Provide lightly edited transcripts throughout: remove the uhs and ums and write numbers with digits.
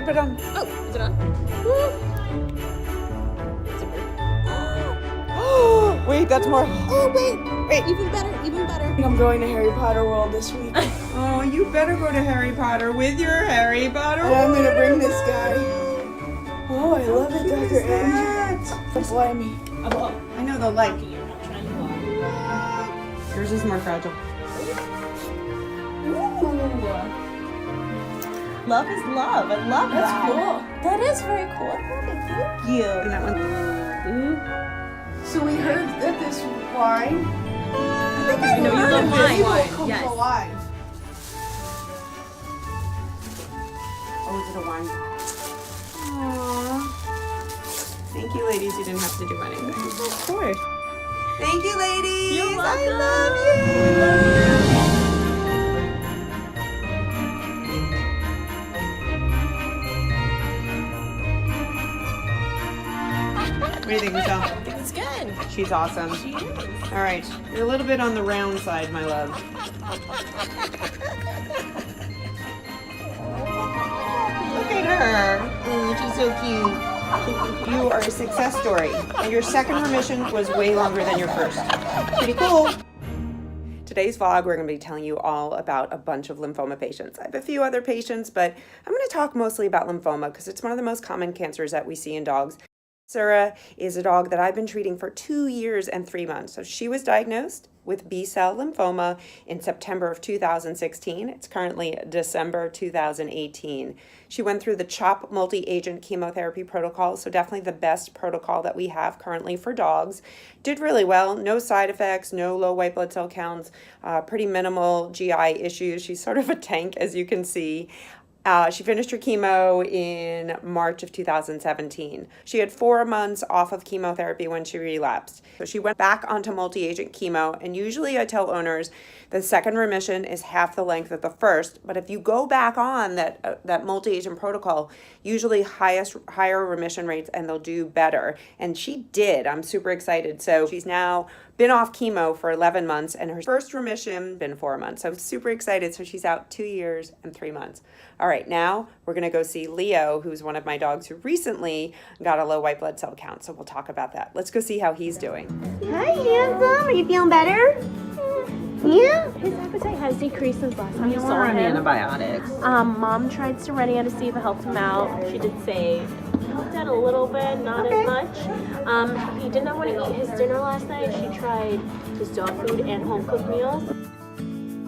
ahead, put it on. Oh, is it on? Wait, that's more. Oh, wait. Even better, even better. I'm going to Harry Potter World this week. Oh, you better go to Harry Potter with your Harry Potter. And I'm gonna bring this guy. Oh, I love it, Dr. Andrew. Don't fly me. I know they'll like you. Yours is more fragile. Ooh. Love is love. I love that. That's cool. That is very cool. I love it. Thank you. And that one. So we heard that this wine. I think I know you love wine. Comes Yes. alive. Oh, is it a wine? Aww. Thank you, ladies. You didn't have to do anything. Of course. Thank you, ladies. You're welcome. I love you. What do you think, Michelle? I think it's good. She's awesome. She is. All right, you're a little bit on the round side, my love. Look at her. She's so cute. You are a success story, and your second remission was way longer than your first. Pretty cool. Today's vlog, we're going to be telling you all about a bunch of lymphoma patients. I have a few other patients, but I'm going to talk mostly about lymphoma because it's one of the most common cancers that we see in dogs. Sara is a dog that I've been treating for 2 years and 3 months. So she was diagnosed with B-cell lymphoma in September of 2016. It's currently December 2018. She went through the CHOP multi-agent chemotherapy protocol, so definitely the best protocol that we have currently for dogs. Did really well, no side effects, no low white blood cell counts, pretty minimal GI issues. She's sort of a tank, as you can see. She finished her chemo in March of 2017. She had 4 months off of chemotherapy when she relapsed. So she went back onto multi-agent chemo, and usually I tell owners the second remission is half the length of the first, but if you go back on that multi-agent protocol, usually higher remission rates and they'll do better. And she did. I'm super excited. So she's now been off chemo for 11 months and her first remission been 4 months. So super excited. So she's out 2 years and 3 months. All right, now we're gonna go see Leo, who's one of my dogs who recently got a low white blood cell count. So we'll talk about that. Let's go see how he's doing. Hi, handsome. Are you feeling better? Yeah. His appetite has decreased since last time you saw on him. antibiotics. Mom tried Serenia to see if it helped him out. She did say it helped out a little bit, not as much. He did not want to eat his dinner last night. She tried his dog food and home cooked meals.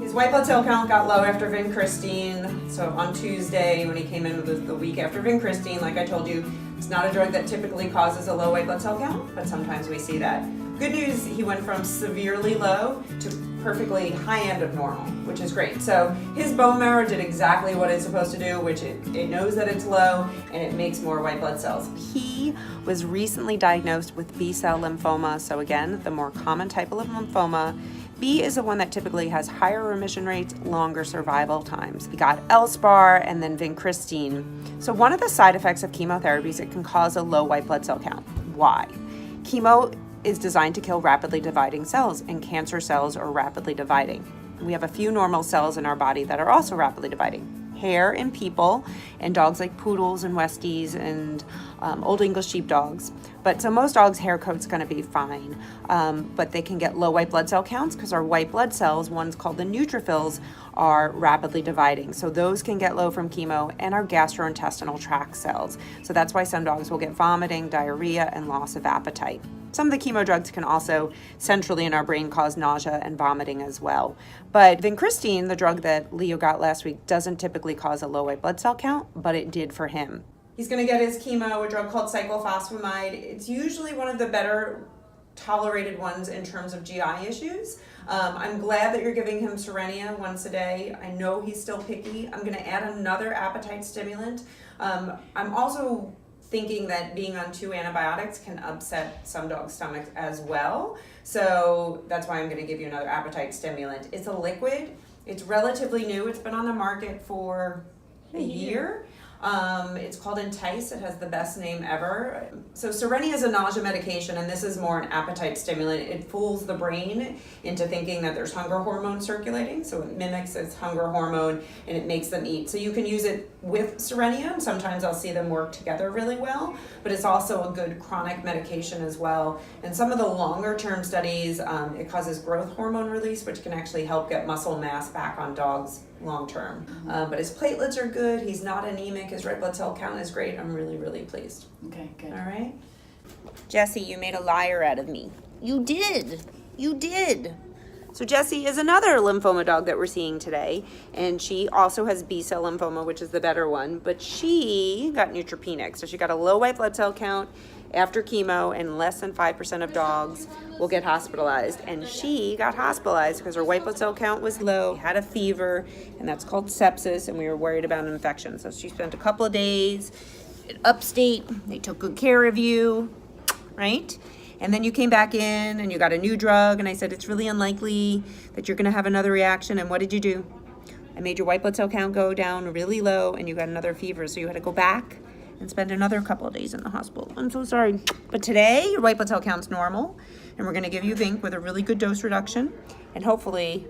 His white blood cell count got low after vincristine. So on Tuesday, when he came in the week after vincristine, like I told you, it's not a drug that typically causes a low white blood cell count, but sometimes we see that. Good news, he went from severely low to perfectly high end of normal, which is great. So his bone marrow did exactly what it's supposed to do, which it knows that it's low and it makes more white blood cells. He was recently diagnosed with B-cell lymphoma. So again, the more common type of lymphoma. B is the one that typically has higher remission rates, longer survival times. He got Elspar and then vincristine. So one of the side effects of chemotherapy is it can cause a low white blood cell count. Why? Chemo is designed to kill rapidly dividing cells, and cancer cells are rapidly dividing. We have a few normal cells in our body that are also rapidly dividing. Hair in people and dogs like poodles and Westies and Old English sheepdogs. But so most dogs' hair coat's gonna be fine, but they can get low white blood cell counts because our white blood cells, ones called the neutrophils, are rapidly dividing. So those can get low from chemo, and our gastrointestinal tract cells. So that's why some dogs will get vomiting, diarrhea, and loss of appetite. Some of the chemo drugs can also centrally in our brain cause nausea and vomiting as well. But vincristine, the drug that Leo got last week, doesn't typically cause a low white blood cell count, but it did for him. He's gonna get his chemo, a drug called cyclophosphamide. It's usually one of the better tolerated ones in terms of GI issues. I'm glad that you're giving him Serenia once a day. I know he's still picky. I'm gonna add another appetite stimulant. I'm also thinking that being on 2 antibiotics can upset some dogs' stomachs as well. So that's why I'm gonna give you another appetite stimulant. It's a liquid, it's relatively new. It's been on the market for a year. It's called Entice. It has the best name ever. So Serenia is a nausea medication, and this is more an appetite stimulant. It fools the brain into thinking that there's hunger hormone circulating. So it mimics its hunger hormone, and it makes them eat. So you can use it with Serenia, and sometimes I'll see them work together really well. But it's also a good chronic medication as well. And some of the longer term studies, it causes growth hormone release, which can actually help get muscle mass back on dogs long term. But his platelets are good. He's not anemic. His red blood cell count is great. I'm really, really pleased. Okay, good. All right. Jessie, you made a liar out of me. You did. You did. So Jessie is another lymphoma dog that we're seeing today, and she also has B-cell lymphoma, which is the better one, but she got neutropenic. So she got a low white blood cell count after chemo, and less than 5% of dogs will get hospitalized. And she got hospitalized because her white blood cell count was low, had a fever, and that's called sepsis, and we were worried about an infection. So she spent a couple of days upstate. They took good care of you, right? And then you came back in and you got a new drug, and I said, it's really unlikely that you're gonna have another reaction. And what did you do? I made your white blood cell count go down really low, and you got another fever. So you had to go back and spend another couple of days in the hospital. I'm so sorry. But today, your white blood cell count's normal, and we're gonna give you Vinc with a really good dose reduction, and hopefully,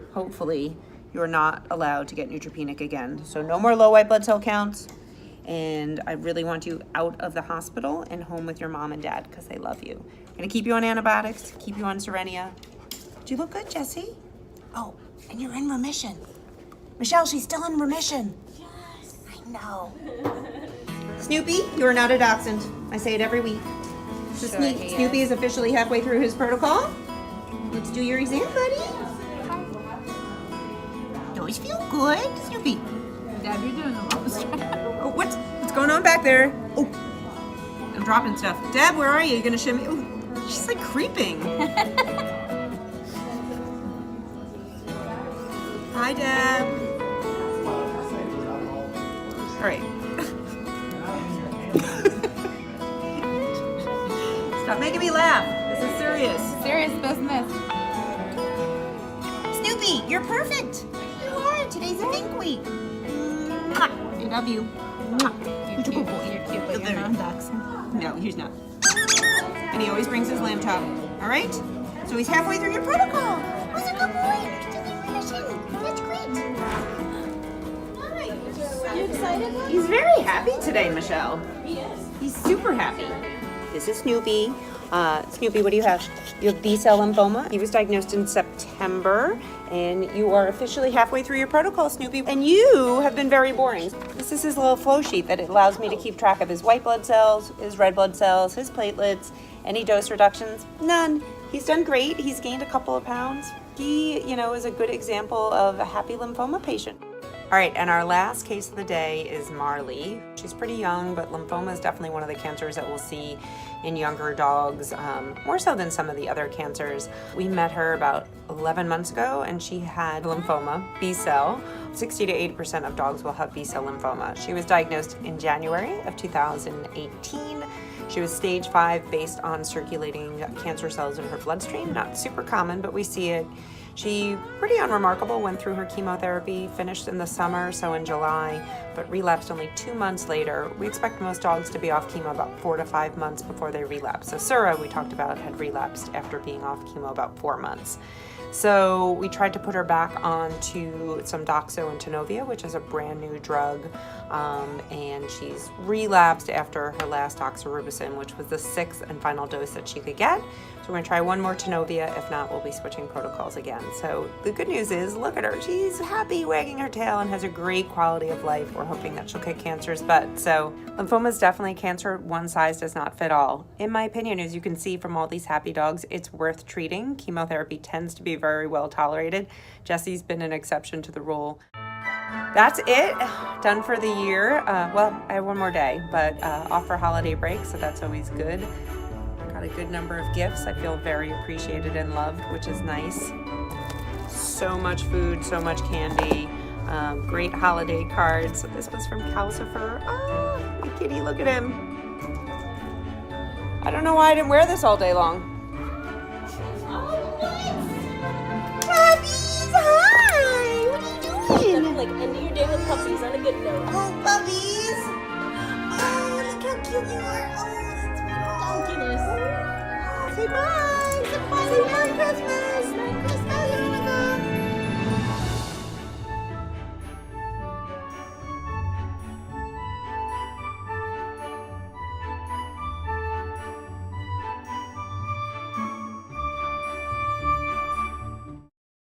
you're not allowed to get neutropenic again. So no more low white blood cell counts, and I really want you out of the hospital and home with your mom and dad because they love you. I'm gonna keep you on antibiotics, keep you on Serenia. Do you look good, Jessie? Oh, and you're in remission. Michelle, she's still in remission. Yes. I know. Snoopy, you are not a dachshund. I say it every week. So Snoopy is officially halfway through his protocol. Let's do your exam, buddy. You always feel good, Snoopy. Dad, you're doing the most. Oh, what's going on back there? Oh, I'm dropping stuff. Deb, where are you? You gonna shimmy? Oh, she's like creeping. Hi, Deb. All right. Stop making me laugh. This is serious. Serious business. Snoopy, you're perfect. You are. Today's a Vinc week. Mwah. I love you. Mwah. You're cute, but you're not dachshund. No, he's not. And he always brings his lamb chop. All right? So he's halfway through your protocol. Who's a good boy? You're still in remission. That's great. You excited? He's very happy today, Michelle. He is. He's super happy. This is Snoopy. Snoopy, what do you have? You have B-cell lymphoma. He was diagnosed in September, and you are officially halfway through your protocol, Snoopy. And you have been very boring. This is his little flow sheet that allows me to keep track of his white blood cells, his red blood cells, his platelets, any dose reductions. None. He's done great. He's gained a couple of pounds. He, is a good example of a happy lymphoma patient. All right, and our last case of the day is Marlee. She's pretty young, but lymphoma is definitely one of the cancers that we'll see in younger dogs, more so than some of the other cancers. We met her about 11 months ago, and she had lymphoma, B-cell. 60 to 80% of dogs will have B-cell lymphoma. She was diagnosed in January of 2018. She was stage 5 based on circulating cancer cells in her bloodstream. Not super common, but we see it. She, pretty unremarkable, went through her chemotherapy, finished in the summer, so in July, but relapsed only 2 months later. We expect most dogs to be off chemo about 4 to 5 months before they relapse. So Sara, we talked about, had relapsed after being off chemo about 4 months. So we tried to put her back onto some Doxo and Tenovia, which is a brand new drug, and she's relapsed after her last doxorubicin, which was the 6th and final dose that she could get. So we're gonna try one more Tenovia. If not, we'll be switching protocols again. So the good news is, look at her. She's happy, wagging her tail, and has a great quality of life. We're hoping that she'll kick cancer's butt. So lymphoma is definitely a cancer. One size does not fit all. In my opinion, as you can see from all these happy dogs, it's worth treating. Chemotherapy tends to be very well tolerated. Jessie's been an exception to the rule. That's it. Done for the year. Well, I have one more day, but off for holiday break, so that's always good. Got a good number of gifts. I feel very appreciated and loved, which is nice. So much food, so much candy, great holiday cards. So this was from Calcifer. Oh, my kitty, look at him. I don't know why I didn't wear this all day long. Puppies, hi! What are you doing? Like, end your day with puppies on a good note. Oh, puppies! cute you are. Oh, that's ridiculous. Say bye. Say bye. Say Merry Christmas. Merry Christmas.